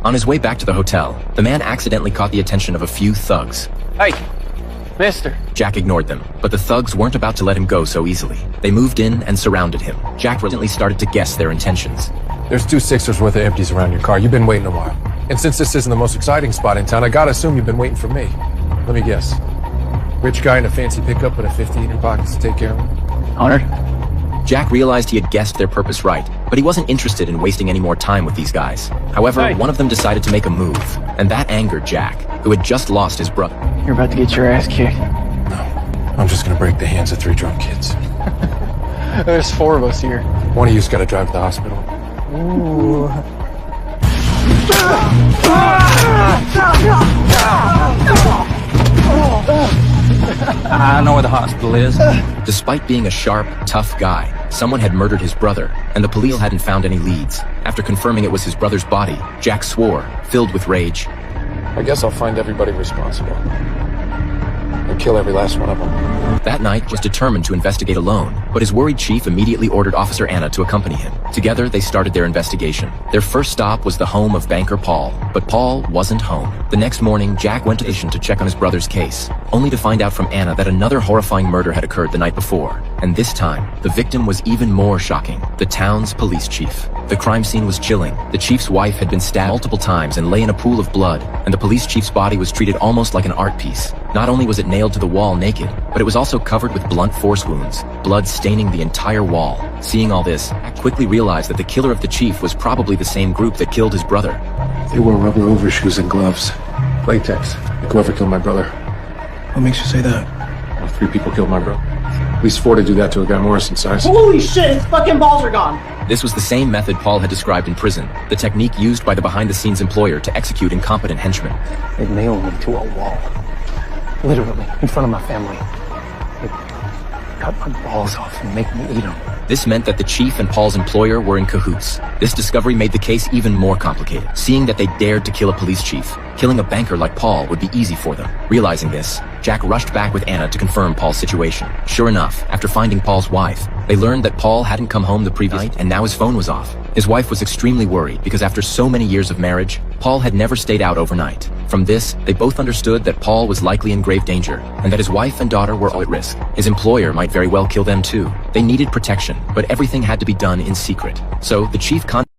On his way back to the hotel, the man accidentally caught the attention of a few thugs. Hey, mister. Jack ignored them, but the thugs weren't about to let him go so easily. They moved in and surrounded him. Jack reluctantly started to guess their intentions. There's 2 Sixers worth of empties around your car. You've been waiting a while. And since this isn't the most exciting spot in town, I gotta assume you've been waiting for me. Let me guess. Rich guy in a fancy pickup with a 50 in your pockets to take care of him? Honored. Jack realized he had guessed their purpose right, but he wasn't interested in wasting any more time with these guys. However, Hey. one of them decided to make a move, and that angered Jack, who had just lost his brother. You're about to get your ass kicked. No. I'm just gonna break the hands of 3 drunk kids. There's 4 of us here. One of you's gotta drive to the hospital. Ooh. I know where the hospital is. Despite being a sharp, tough guy, someone had murdered his brother, and the police hadn't found any leads. After confirming it was his brother's body, Jack swore, filled with rage. I guess I'll find everybody responsible. And kill every last one of them. That night, was determined to investigate alone, but his worried chief immediately ordered Officer Anna to accompany him. Together, they started their investigation. Their first stop was the home of banker Paul, but Paul wasn't home. The next morning, Jack went to the station to check on his brother's case, only to find out from Anna that another horrifying murder had occurred the night before. And this time, the victim was even more shocking: the town's police chief. The crime scene was chilling. The chief's wife had been stabbed multiple times and lay in a pool of blood, and the police chief's body was treated almost like an art piece. Not only was it nailed to the wall naked, but it was also covered with blunt force wounds, blood staining the entire wall. Seeing all this, Jack quickly realized that the killer of the chief was probably the same group that killed his brother. They wore rubber overshoes and gloves. Latex. Like whoever killed my brother. What makes you say that? Well, 3 people killed my brother. At least 4 to do that to a guy Morrison size. Holy shit, his fucking balls are gone! This was the same method Paul had described in prison, the technique used by the behind-the-scenes employer to execute incompetent henchmen. They nailed me to a wall. Literally, in front of my family. They cut my balls off and make me eat them. This meant that the chief and Paul's employer were in cahoots. This discovery made the case even more complicated. Seeing that they dared to kill a police chief, killing a banker like Paul would be easy for them. Realizing this, Jack rushed back with Anna to confirm Paul's situation. Sure enough, after finding Paul's wife, they learned that Paul hadn't come home the previous night and now his phone was off. His wife was extremely worried because after so many years of marriage, Paul had never stayed out overnight. From this, they both understood that Paul was likely in grave danger and that his wife and daughter were all at risk. His employer might very well kill them too. They needed protection, but everything had to be done in secret. So the chief contacted